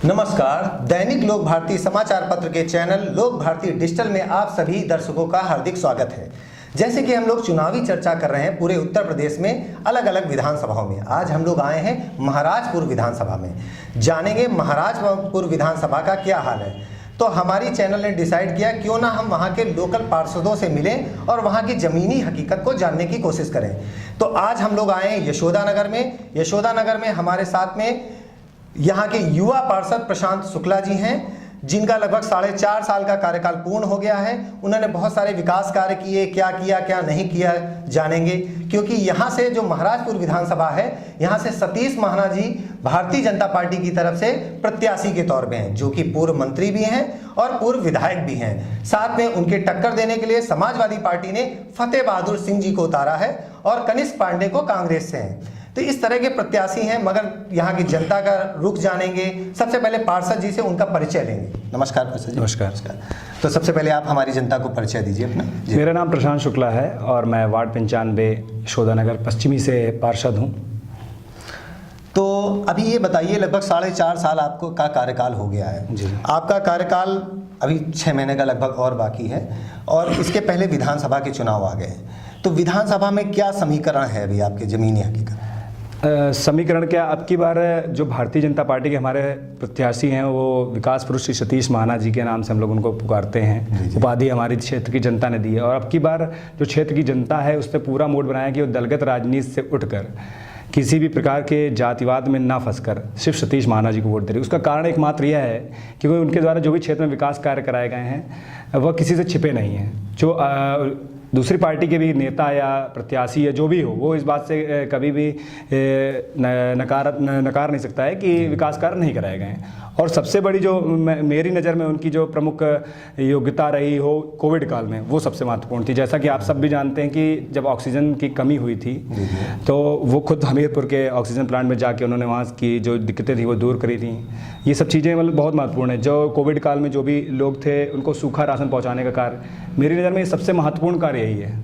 नमस्कार। दैनिक लोक भारती समाचार पत्र के चैनल लोक भारती डिजिटल में आप सभी दर्शकों का हार्दिक स्वागत है। जैसे कि हम लोग चुनावी चर्चा कर रहे हैं पूरे उत्तर प्रदेश में अलग अलग विधानसभाओं में। आज हम लोग आए हैं महाराजपुर विधानसभा में, जानेंगे महाराजपुर विधानसभा का क्या हाल है। तो हमारी चैनल ने डिसाइड किया क्यों ना हम वहाँ के लोकल पार्षदों से मिलें और वहाँ की ज़मीनी हकीकत को जानने की कोशिश करें। तो आज हम लोग आए हैं यशोदानगर में। यशोदानगर में हमारे साथ में यहाँ के युवा पार्षद प्रशांत शुक्ला जी हैं, जिनका लगभग 4.5 साल का कार्यकाल पूर्ण हो गया है। उन्होंने बहुत सारे विकास कार्य किए, क्या किया क्या नहीं किया जानेंगे, क्योंकि यहाँ से जो महाराजपुर विधानसभा है, यहाँ से सतीश महाना जी भारतीय जनता पार्टी की तरफ से प्रत्याशी के तौर पे हैं, जो कि पूर्व मंत्री भी हैं और पूर्व विधायक भी हैं। साथ में उनके टक्कर देने के लिए समाजवादी पार्टी ने फतेह बहादुर सिंह जी को उतारा है और कनिष्क पांडे को कांग्रेस से हैं। तो इस तरह के प्रत्याशी हैं, मगर यहाँ की जनता का रुख जानेंगे। सबसे पहले पार्षद जी से उनका परिचय लेंगे। नमस्कार पार्षद जी। नमस्कार। तो सबसे पहले आप हमारी जनता को परिचय दीजिए अपना। मेरा नाम प्रशांत शुक्ला है और मैं वार्ड 95 यशोदानगर पश्चिमी से पार्षद हूँ। तो अभी ये बताइए, लगभग 4.5 साल आपको का कार्यकाल हो गया है जी। आपका कार्यकाल अभी 6 महीने का लगभग और बाकी है, और इसके पहले विधानसभा के चुनाव आ गए। तो विधानसभा में क्या समीकरण है अभी आपके ज़मीनी हकीकत? समीकरण क्या, अब की बार जो भारतीय जनता पार्टी के हमारे प्रत्याशी हैं वो विकास पुरुष श्री सतीश महाना जी के नाम से हम लोग उनको पुकारते हैं। उपाधि हमारी क्षेत्र की जनता ने दी है, और अब की बार जो क्षेत्र की जनता है उस पर पूरा मोड बनाया कि वो दलगत राजनीति से उठकर किसी भी प्रकार के जातिवाद में ना फंसकर सिर्फ सतीश महाना जी को वोट दे रही है। उसका कारण एकमात्र यह है कि उनके द्वारा जो भी क्षेत्र में विकास कार्य कराए गए हैं वह किसी से छिपे नहीं हैं। जो दूसरी पार्टी के भी नेता या प्रत्याशी या जो भी हो, वो इस बात से कभी भी नकार नहीं सकता है कि विकास कार्य नहीं कराए गए हैं। और सबसे बड़ी जो मेरी नज़र में उनकी जो प्रमुख योग्यता रही हो कोविड काल में, वो सबसे महत्वपूर्ण थी। जैसा कि आप सब भी जानते हैं कि जब ऑक्सीजन की कमी हुई थी तो वो खुद हमीरपुर के ऑक्सीजन प्लांट में जाके उन्होंने वहाँ की जो दिक्कतें थी वो दूर करी थी। ये सब चीज़ें मतलब बहुत महत्वपूर्ण है। जो कोविड काल में जो भी लोग थे उनको सूखा राशन पहुँचाने का कार्य, मेरी नज़र में ये सबसे महत्वपूर्ण कार्य यही है।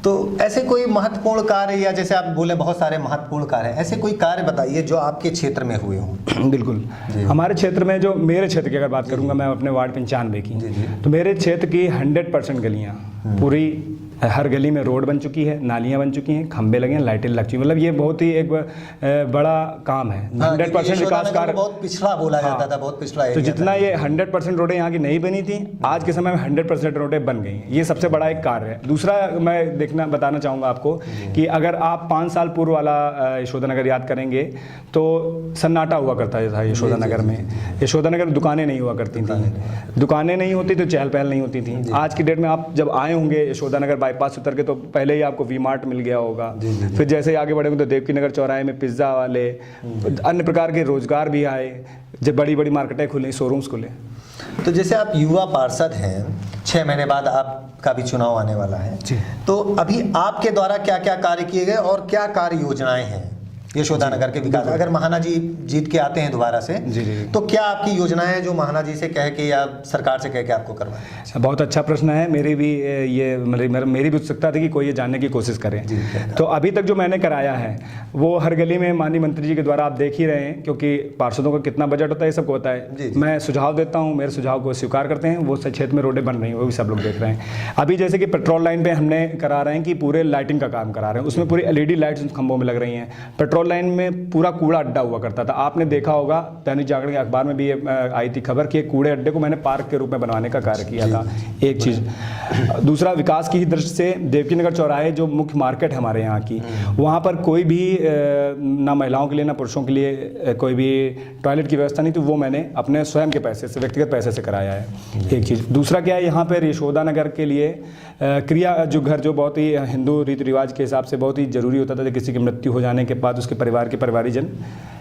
तो ऐसे कोई महत्वपूर्ण कार्य, या जैसे आप बोले बहुत सारे महत्वपूर्ण कार्य हैं, ऐसे कोई कार्य बताइए जो आपके क्षेत्र में हुए हों। बिल्कुल। हमारे क्षेत्र में, जो मेरे क्षेत्र की अगर बात करूंगा मैं अपने वार्ड 95 की, तो मेरे क्षेत्र की 100% गलियां पूरी, हर गली में रोड बन चुकी है, नालियां बन चुकी हैं, खंबे लगे हैं, लाइटें लग चुकी हैं। मतलब ये बहुत ही एक बड़ा काम है। 100% विकास कार्य बहुत पिछड़ा बोला जाता था, बहुत पिछड़ा। तो जितना ये 100% रोडें यहाँ की नहीं बनी थी, आज के समय में 100% रोडें बन गई हैं। ये सबसे बड़ा एक कार्य है। दूसरा मैं बताना चाहूँगा आपको कि अगर आप 5 साल पूर्व वाला यशोदानगर याद करेंगे तो सन्नाटा हुआ करता था यशोदानगर में। यशोदानगर में दुकानें नहीं हुआ करती थी, दुकानें नहीं होती तो चहल पहल नहीं होती थी। आज की डेट में आप जब आए होंगे यशोदानगर बाईपास उतर के, तो पहले ही आपको वी मार्ट मिल गया होगा। फिर जैसे ही आगे बढ़ेंगे तो देवकी नगर चौराहे में पिज्ज़ा वाले, अन्य प्रकार के रोजगार भी आए, जब बड़ी बड़ी मार्केटें खुली, शोरूम्स खुले। तो जैसे आप युवा पार्षद हैं, 6 महीने बाद आपका भी चुनाव आने वाला है, तो अभी आपके द्वारा क्या क्या कार्य किए गए और क्या कार्य योजनाएं हैं यशोदानगर के विकास? अगर महाना जी जीत के आते हैं दोबारा से, तो क्या आपकी योजनाएं हैं जो महाना जी से कह के या सरकार से कह के आपको करवाएं? बहुत अच्छा प्रश्न है। मेरी भी उत्सुकता थी कि कोई ये जानने की कोशिश करे। तो अभी तक जो मैंने कराया है वो हर गली में माननीय मंत्री जी के द्वारा आप देख ही रहे हैं, क्योंकि पार्षदों का कितना बजट होता है ये सबको होता है। मैं सुझाव देता हूँ, मेरे सुझाव को स्वीकार करते हैं, वो क्षेत्र में रोडें बन रही हैं, वो भी सब लोग देख रहे हैं। अभी जैसे कि पेट्रोल लाइन पर हमने करा रहे हैं कि पूरे लाइटिंग का काम करा रहे हैं, उसमें पूरी LED लाइट्स खंभों में लग रही हैं। पेट्रोल लाइन में पूरा कूड़ा अड्डा हुआ करता था, आपने देखा होगा, दैनिक जागरण के अखबार में भी आई थी खबर कि कूड़े अड्डे को मैंने पार्क के रूप में बनवाने का कार्य किया था। एक चीज़। दूसरा, विकास की दृष्टि से देवकी नगर चौराहे जो मुख्य मार्केट है हमारे यहाँ की, वहाँ पर कोई भी ना महिलाओं के लिए ना पुरुषों के लिए कोई भी टॉयलेट की व्यवस्था नहीं थी, वो मैंने अपने स्वयं के पैसे से, व्यक्तिगत पैसे से कराया है। एक चीज़। दूसरा क्या है, यहाँ पर यशोदानगर के लिए क्रिया जो घर, जो बहुत ही हिंदू रीति रिवाज के हिसाब से बहुत ही जरूरी होता था, किसी की मृत्यु हो जाने के बाद उसके परिवार के परिवारीजन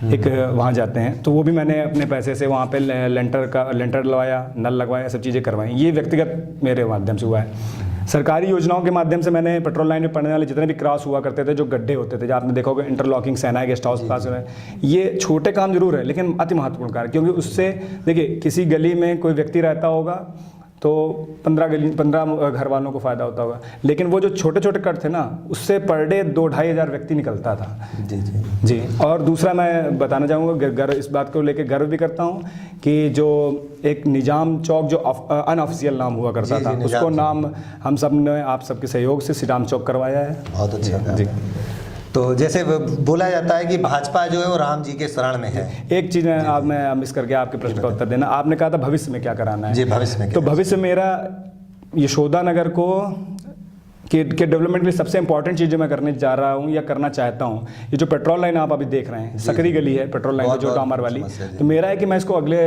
एक वहाँ जाते हैं, तो वो भी मैंने अपने पैसे से वहाँ पे लेंटर लगवाया, नल लगवाया, सब चीज़ें करवाई। ये व्यक्तिगत मेरे माध्यम से हुआ है। सरकारी योजनाओं के माध्यम से मैंने पेट्रोल लाइन में पड़ने वाले जितने भी क्रॉस हुआ करते थे, जो गड्ढे होते थे, जो आपने देखा होगा, इंटरलॉकिंग सेना गेस्ट हाउस पास है, ये छोटे काम जरूर है लेकिन अति महत्वपूर्ण कार्य, क्योंकि उससे देखिए किसी गली में कोई व्यक्ति रहता होगा तो 15 घर वालों को फ़ायदा होता होगा, लेकिन वो जो छोटे छोटे कट थे ना, उससे पर डे 2-2.5 हज़ार व्यक्ति निकलता था। जी जी जी। और दूसरा मैं बताना चाहूँगा, गर्व इस बात को लेकर गर्व भी करता हूँ कि जो एक निजाम चौक जो अनऑफिशियल नाम हुआ करता जी, था, जी, उसको नाम हम सब ने आप सबके सहयोग से श्री राम चौक करवाया है। बहुत अच्छा। जी। तो जैसे बोला जाता है कि भाजपा जो है वो राम जी के शरण में है। एक चीज़ मैं मिस करके आपके प्रश्न का उत्तर देना, आपने कहा था भविष्य में क्या कराना है। जी, भविष्य में तो भविष्य मेरा यशोदा नगर को के डेवलपमेंट के लिए सबसे इंपॉर्टेंट चीज़ जो मैं करने जा रहा हूँ या करना चाहता हूँ, ये जो पेट्रोल लाइन आप अभी देख रहे हैं, सकरी गली है पेट्रोल लाइन जो डामर वाली, तो मेरा है कि मैं इसको अगले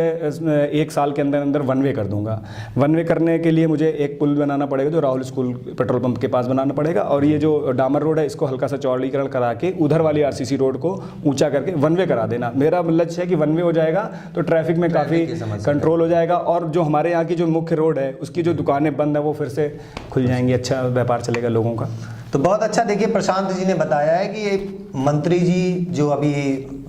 1 साल के अंदर अंदर 1 वे कर दूंगा। 1 वे करने के लिए मुझे एक पुल बनाना पड़ेगा जो राहुल स्कूल पेट्रोल पंप के पास बनाना पड़ेगा, और ये जो डामर रोड है इसको हल्का सा चौड़ीकरण करा के उधर वाली RCC रोड को ऊँचा करके 1 वे करा देना। मेरा लक्ष्य है कि 1 वे हो जाएगा तो ट्रैफिक में काफ़ी कंट्रोल हो जाएगा, और जो हमारे यहाँ की जो मुख्य रोड है उसकी जो दुकानें बंद है वो फिर से खुल जाएंगी, अच्छा व्यापार चलेगा लोगों का। तो बहुत अच्छा। देखिए, प्रशांत जी ने बताया है कि ये मंत्री जी जो अभी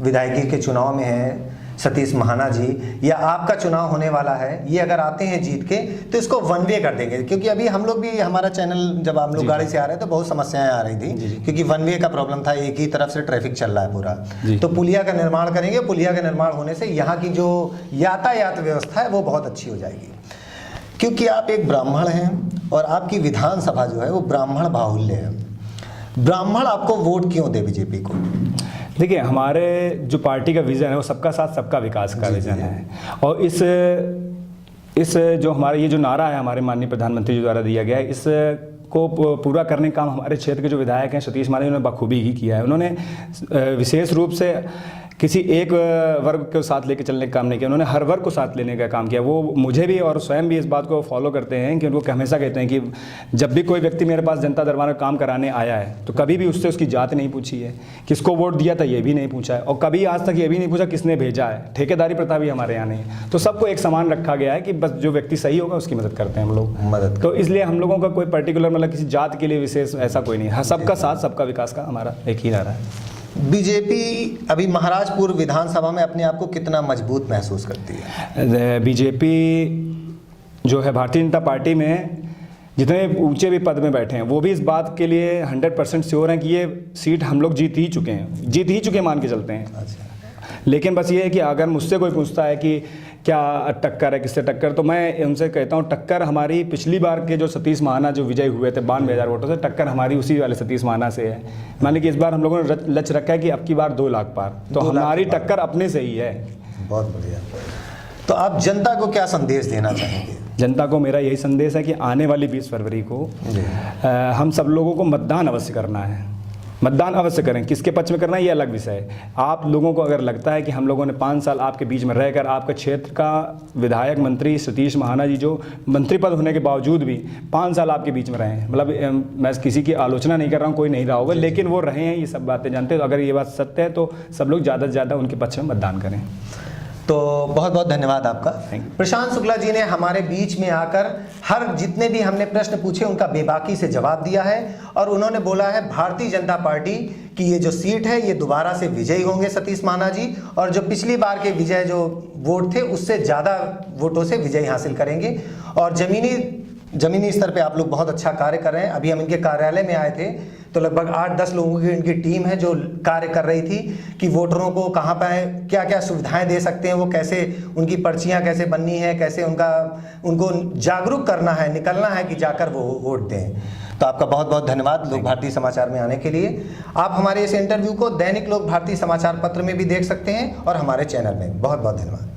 विधायकी के चुनाव में हैं, सतीश महाना जी, या आपका चुनाव होने वाला है, ये अगर आते हैं जीत के तो इसको 1 वे कर देंगे। क्योंकि अभी हम लोग भी, हमारा चैनल जब हम लोग गाड़ी से आ रहे थे तो बहुत समस्याएं आ रही थी, क्योंकि 1 वे का प्रॉब्लम था, एक ही तरफ से ट्रैफिक चल रहा है पूरा। तो पुलिया का निर्माण करेंगे, पुलिया का निर्माण होने से यहाँ की जो यातायात व्यवस्था है वो बहुत अच्छी हो जाएगी। क्योंकि आप एक ब्राह्मण हैं और आपकी विधानसभा जो है वो ब्राह्मण बाहुल्य है, ब्राह्मण आपको वोट क्यों दे बीजेपी को? देखिए, हमारे जो पार्टी का विज़न है वो सबका साथ सबका विकास का विज़न है, और इस जो हमारा ये जो नारा है हमारे माननीय प्रधानमंत्री जी द्वारा दिया गया है, इस को पूरा करने का काम हमारे क्षेत्र के जो विधायक हैं सतीश महाना जी ने बखूबी ही किया है। उन्होंने विशेष रूप से किसी एक वर्ग को साथ लेके चलने का काम नहीं किया, उन्होंने हर वर्ग को साथ लेने का काम किया। वो मुझे भी और स्वयं भी इस बात को फॉलो करते हैं कि उनको हमेशा कहते हैं कि जब भी कोई व्यक्ति मेरे पास जनता दरबार में काम कराने आया है तो कभी भी उससे उसकी जात नहीं पूछी है, किसको वोट दिया था ये भी नहीं पूछा है, और कभी आज तक ये भी नहीं पूछा किसने भेजा है। ठेकेदारी प्रथा भी हमारे यहाँ नहीं है, तो सबको एक समान रखा गया है कि बस जो व्यक्ति सही होगा उसकी मदद करते हैं हम लोग। तो इसलिए हम लोगों का कोई पर्टिकुलर मतलब किसी जात के लिए विशेष ऐसा कोई नहीं है, सबका साथ सबका विकास का हमारा एक ही नारा है। बीजेपी अभी महाराजपुर विधानसभा में अपने आप को कितना मजबूत महसूस करती है? बीजेपी जो है भारतीय जनता पार्टी में जितने ऊंचे भी पद में बैठे हैं वो भी इस बात के लिए 100% श्योर हैं कि ये सीट हम लोग जीत ही चुके हैं मान के चलते हैं। अच्छा। लेकिन बस ये है कि अगर मुझसे कोई पूछता है कि क्या टक्कर है, किससे टक्कर, तो मैं उनसे कहता हूँ टक्कर हमारी पिछली बार के जो सतीश महाना जो विजय हुए थे 92,000 वोटों से, टक्कर हमारी उसी वाले सतीश महाना से है। मान लीजिए इस बार हम लोगों ने लक्ष्य रखा है कि अब की बार 2 लाख पार, तो हमारी टक्कर अपने से ही है। बहुत बढ़िया। तो आप जनता को क्या संदेश देना चाहेंगे? जनता को मेरा यही संदेश है कि आने वाली 20 फरवरी को हम सब लोगों को मतदान अवश्य करना है। मतदान अवश्य करें, किसके पक्ष में करना है ये अलग विषय है। आप लोगों को अगर लगता है कि हम लोगों ने 5 साल आपके बीच में रहकर आपके क्षेत्र का विधायक मंत्री सतीश महाना जी जो मंत्री पद होने के बावजूद भी 5 साल आपके बीच में रहे हैं, मतलब मैं किसी की आलोचना नहीं कर रहा हूँ, कोई नहीं रहा होगा, लेकिन वो रहे हैं, ये सब बातें जानते हैं। तो अगर ये बात सत्य है तो सब लोग ज़्यादा से ज़्यादा उनके पक्ष में मतदान करें। तो बहुत बहुत धन्यवाद आपका। Thank you. प्रशांत शुक्ला जी ने हमारे बीच में आकर हर जितने भी हमने प्रश्न पूछे उनका बेबाकी से जवाब दिया है, और उन्होंने बोला है भारतीय जनता पार्टी की ये जो सीट है ये दोबारा से विजयी होंगे सतीश महाना जी, और जो पिछली बार के विजय जो वोट थे उससे ज़्यादा वोटों से विजय हासिल करेंगे। और ज़मीनी स्तर पे आप लोग बहुत अच्छा कार्य कर रहे हैं। अभी हम इनके कार्यालय में आए थे तो लगभग 8-10 लोगों की इनकी टीम है जो कार्य कर रही थी कि वोटरों को कहाँ पर क्या क्या सुविधाएं दे सकते हैं, वो कैसे उनकी पर्चियां कैसे बननी है, कैसे उनको जागरूक करना है, निकलना है कि जाकर वो वोट दें। तो आपका बहुत बहुत धन्यवाद लोक भारती समाचार में आने के लिए। आप हमारे इस इंटरव्यू को दैनिक लोक भारती समाचार पत्र में भी देख सकते हैं और हमारे चैनल में। बहुत बहुत धन्यवाद।